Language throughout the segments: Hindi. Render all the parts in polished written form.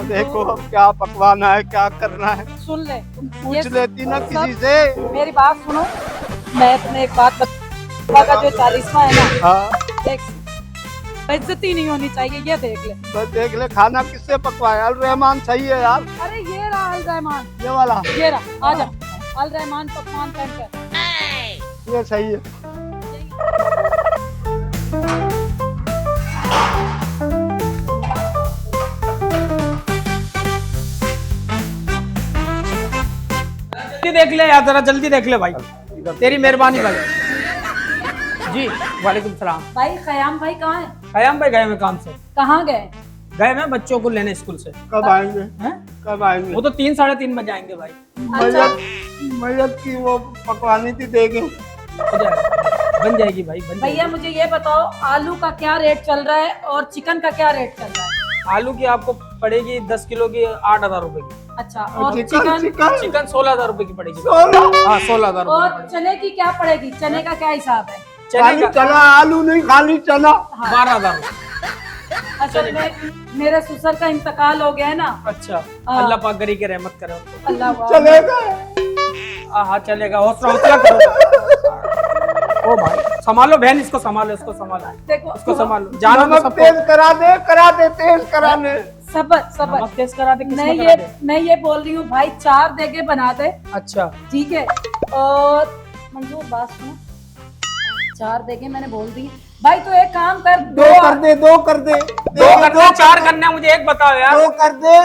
देखो अब क्या पकवाना है, क्या करना है। सुन ले, पूछ लेती ना किसी से। मेरी बात सुनो, मैं तुम्हें एक बात बता का जो 40वां है ना, हाँ देख बेइज्जती नहीं होनी चाहिए, ये देख ले। बस देख ले खाना किससे पकवाया। अल रहमान सही है यार, अरे ये रहा अल रहमान, ये वाला ये रहा, आजा अल रहमान पकवान सेंटर। ये सही है। जल्दी देख ले यार, जरा जल्दी देख ले भाई, तेरी मेहरबानी भाई। जी वालेकुम सलाम। भाई खयाम भाई कहाँ है? खयाम भाई गए हुए काम से। कहाँ गए? गए मैं बच्चों को लेने स्कूल से। कब आएंगे? हैं? कब आएंगे? वो तो 3 साढ़े 3 बजे आएंगे भाई। अच्छा, मैयत की वो पकवानी थी, देंगे। हो जाएगा, बन जाएगी भाई, बन भैया जाएगी। मुझे ये बताओ, आलू का क्या रेट चल रहा है और चिकन का क्या रेट चल रहा है? आलू की आपको पड़ेगी 10 किलो की 8,000 रुपए की। अच्छा, और और चिकन चिकन चिकन 16,000 रुपए की पड़ेगी। 16? हाँ 16,000 रुपए और चने की क्या पड़ेगी? चने का क्या हिसाब है? खाली चना, आलू नहीं, खाली चना। 12,000 रुपए। असल में मेरे ससुर का इंतकाल हो गया है ना। अच्छा, हाँ। अल्लाह पाक गरी के रहमत करे उनको। अल्लाह वाह। चलेगा। हाँ चलेगा, हौसला करो। ओ भाई संभालो बहन, इसको संभालो, इसको संभालो, देखो इसको संभालो। जानो तो नमक सबको। तेज करा दे तेज कराने। सबर सबर, नमक तेज करा दे, किसमें करा दे? मैं ये बोल रही हूँ भाई, 4 देगे बना दे, अच्छा ठीक है? और मंजूर बात सुनो, 4 देगे मैंने बोल दी भाई, तो एक काम कर, दो कर दे, दो कर दे, दो करना, 4 करना है, मुझे एक बताओ यार। 2 कर दे,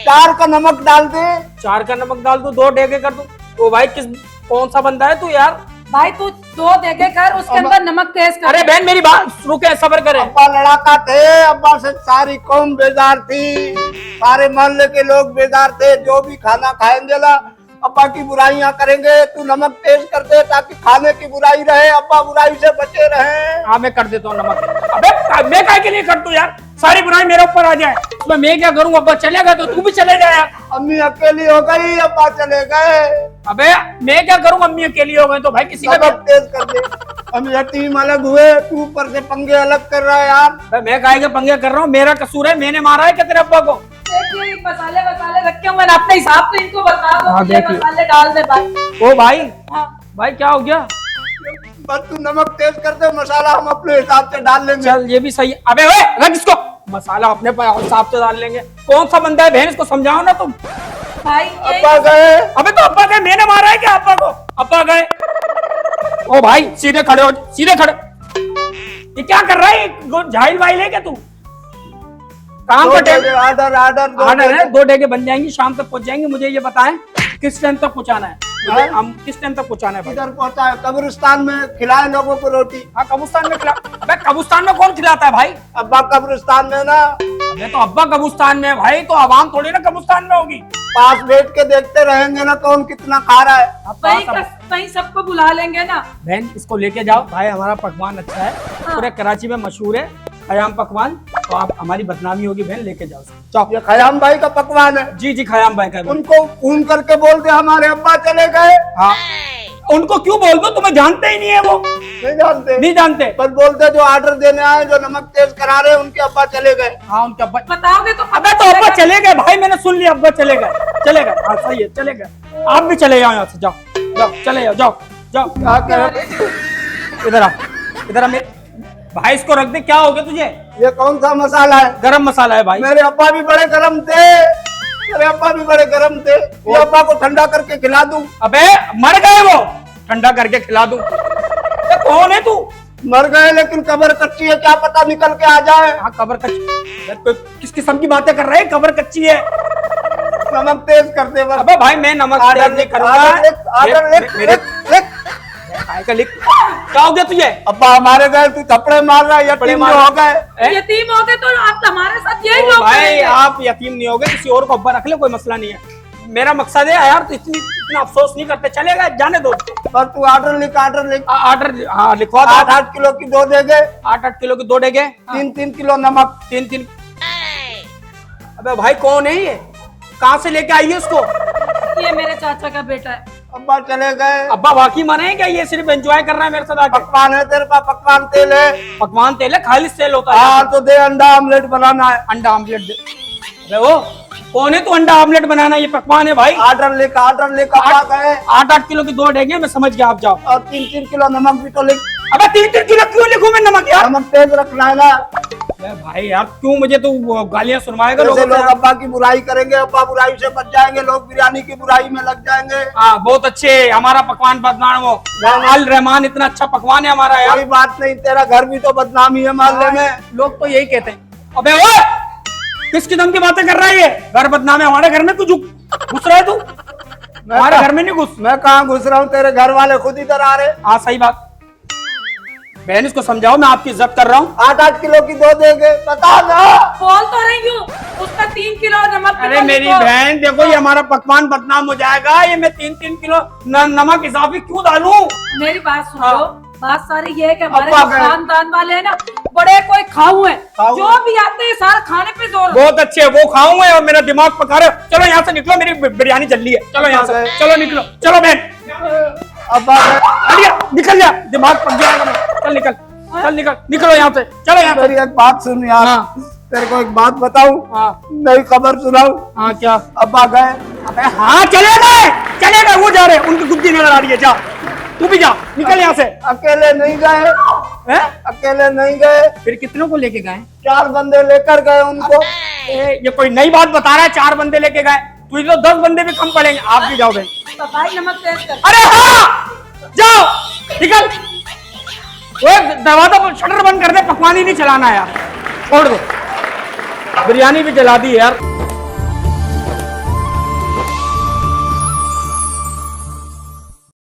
4 का नमक डाल दे। 4 का नमक डाल दू, 2 डेगे कर दू। ओ भाई कौन सा बंदा है तू यार? भाई तू 2 देगे कर, उसके अंदर नमक तेज कर। अरे बहन मेरी बात रुके, सब्र करे। अब्बा लड़ाका थे, अब्बा से सारी कौम बेजार थी, सारे मोहल्ले के लोग बेजार थे। जो भी खाना खाएंगे ला अब्बा की बुराइयां करेंगे। तू नमक तेज कर दे ताकि खाने की बुराई रहे, अब्बा बुराई से बचे रहे। हाँ मैं कर देता हूँ नमक। अबे मैं काय के लिए कर दूं यार, सारी बुराई मेरे ऊपर आ जाए, उसमें मैं क्या करूँ? अब्बा चलेगा तो तू भी चले जा यार। अम्मी अकेली हो गई, अब्बा चले गए। अबे मैं क्या करूँ, अम्मी अकेली हो गई तो भाई किसी का नमक तेज कर दे। हम यतीम अलग हुए, तू ऊपर से पंगे अलग कर रहा है यार। भाई मैं काय के पंगे कर रहा हूँ? मेरा कसूर है, मैंने मारा है क्या तेरे अब्बा को? देखिए मसाले वसाले रखे हुए हैं, अपने हिसाब से इनको बता दो। हाँ, ये देखिए। मसाले डाल दे भाई। ओ भाई, हाँ। भाई क्या हो गया? बस तू नमक तेज कर दे, मसाला हम अपने हिसाब से डाल लेंगे। चल ये भी सही है। अबे ओए रख इसको, मसाला अपने हिसाब से डाल लेंगे। कौन सा बंदा है बहन, इसको समझाओ ना तुम। भाई अब्बा गए। अबे तो अब्बा गए, मैंने मारा है क्या अब्बा को? अब्बा गए। ओ भाई सीधे खड़े हो, सीधे खड़े। ये क्या कर रहा है? झाइल वाइल है क्या तू? काम का टाइम आर्डर आर्डर है, 2 डेगे बन जाएंगी, शाम तक पहुंच जाएंगी। मुझे ये बताएं किस टाइम तक पहुंचाना है? मुझे हम किस टाइम तक पहुंचाना है भाई? इधर पहुंचा है, कब्रिस्तान में खिलाए लोगों को रोटी। हाँ कब्रिस्तान में खिला। अबे कब्रिस्तान में कौन खिलाता है भाई? अब्बा कब्रिस्तान में ना, अबे तो अब्बा कब्रिस्तान में है भाई, तो आवाम थोड़ी ना कब्रिस्तान में होगी। पास बैठ के देखते रहेंगे ना कौन कितना खा रहा है। कहीं सबको बुला लेंगे ना। बहन इसको लेके जाओ भाई, हमारा पकवान अच्छा है, पूरे कराची में मशहूर है खयाम पकवान। तो आप हमारी बदनामी होगी बहन, लेके जाओ जाओ। ये खयाम भाई का पकवान है। जी जी खयाम भाई का है। उनको फोन करके बोल दे हमारे अब्बा चले गए। हाँ उनको क्यों बोल दो, तुम्हें जानते ही नहीं है वो। नहीं जानते, नहीं जानते। बस बोलते जो ऑर्डर देने आए, जो नमक तेज करा रहे उनके अब्बा चले गए। हाँ उनके अब्बा। बताओगे तो अबे तो अब्बा चले गए भाई, मैंने सुन लिया, अब्बा चले गए, चले गए। हाँ सही है, चले गए। आप भी चले जाओ यहाँ से, जाओ जाओ, चले जाओ, जाओ जाओ। क्या करे? इधर आ, इधर आ मेरे भाई, इसको रख दे। क्या हो गया तुझे? ये कौन सा मसाला है? गरम मसाला है भाई। मेरे अब्बा भी बड़े गरम थे, मेरे अब्बा भी बड़े गरम थे। ये अब्बा को ठंडा करके खिला दूं? अबे मर गए वो, ठंडा करके खिला दूं? ये कौन है तू? मर गए लेकिन कब्र कच्ची है, क्या पता निकल के आ जाए। हाँ कब्र कच्ची। यार कोई किस किस्म की बातें कर रहे हैं? कब्र कच्ची है। नमक तेज कर दे बस। अबे भाई मैं नमक तेज नहीं करूंगा। ऑर्डर लिख, मेरे लिख। भाई का लिख। क्या हो गया तुझे? अब्बा हमारे गए, तू थप्पड़े मार रहा है, यतीम मार हो गए। हैं? यतीम हो गए तो आप हमारे साथ यही ओ लोग भाई करेंगे। आप यतीम नहीं होगे, किसी और को अब्बा रख ले, कोई मसला नहीं है। मेरा मकसद है यार, तो इतना अफसोस नहीं करते, चलेगा जाने दो। बस तू ऑर्डर लिख, ऑर्डर लिख। ऑर्डर हाँ लिखवा दो। 8 किलो की 2 देंगे, 8 किलो की 2 डेगे, 3 किलो नमक। 3। अबे भाई कौन है ये? कहाँ से लेके आई है उसको? ये मेरे चाचा का बेटा है। अब्बा चले गए। अब्बा वाकई मरे हैं क्या? ये सिर्फ एंजॉय कर रहा है मेरे साथ आके? पकवान है तेरे पास, पकवान तेल है। पकवान तेल है, खालिस तेल होता है। हाँ तो दे, अंडा आमलेट बनाना है। अंडा आमलेट दे। अबे वो कौन है तू? अंडा ऑमलेट बनाना ये पकवान है भाई। ऑर्डर लेकर अब्बा गए। 8-8 किलो की 2 डेगे, मैं समझ गया, आप जाओ। और 3-3 किलो नमक भी तो लिख। अबे 3-3 किलो क्यों लिखूं मैं नमक यार? नमक तेज रखना है ना। अबे भाई यार क्यों मुझे तू गालियां सुनवाएगा जैसे लोगों लोग अब्बा की बुराई करेंगे, अब्बा बुराई से बच जाएंगे, लोग बिरयानी की बुराई में लग जाएंगे। हाँ बहुत अच्छे, हमारा पकवान बदनाम हो। अल रहमान इतना अच्छा पकवान है हमारा यार। कोई बात नहीं, तेरा घर भी तो बदनामी है मोहल्ले में। लोग तो यही कहते हैं। अबे ओए, किस किस्म की बातें कर रहा है ये? घर बदनाम है हमारे घर में, तू घुस रहा है तू? हमारे घर में नहीं घुस। मैं कहाँ घुस रहा हूँ, तेरे घर वाले खुद इधर आ रहे। हाँ सही बात। बहन इसको समझाओ, मैं आपकी इज्जत कर रहा हूँ। 8-8 किलो की 2 देंगे, बता ना। बोल तो रही हूँ, उसका 3 किलो नमक। अरे मेरी बहन देखो, ये हमारा पकवान बदनाम हो जाएगा। ये मैं 3-3 किलो नमक इजाफी क्यों डालूं? मेरी बात सुनो। हाँ। बात सारी ये है कि हमारे अब्बा जो गए। खानदान वाले हैं ना, बड़े कोई खाऊ हैं, खाऊ। जो भी आते हैं सारा खाने पे जोर। बहुत अच्छे, वो खाऊंगा और मेरा दिमाग पका रहे हो। चलो यहाँ से निकलो, मेरी बिरयानी जल रही है। चलो यहाँ से, चलो निकलो, चलो बहन। अब्बा गए। अरे निकल जा, दिमाग पक जाएगा मेरा। चल निकल, चल निकल, निकलो यहाँ से, चलो यहाँ से। मेरी एक बात सुन यार। हाँ। तेरे को एक बात बताऊं, हाँ नई खबर सुनाऊं। हाँ क्या? अब्बा गए। अबे हाँ चले गए, वो जा रहे हैं, उनकी गुद्दी नजर आ रही है। जा तू भी जा, निकल यहाँ से। अकेले नहीं गए, हैं? अकेले नहीं गए, फिर कितनों को लेके गए? 4 बंदे लेकर गए उनको। ये कोई नई बात बता रहा है? 4 बंदे लेके गए? तू तो 10 बंदे भी कम पड़ेंगे। आप भी जाओ बहन। तो भाई नमक तेज कर। अरे हाँ जाओ, निकल। वो दरवाजा शटर बंद कर दे, पकवान ही नहीं चलाना यार, छोड़ दो। बिरयानी भी जला दी यार।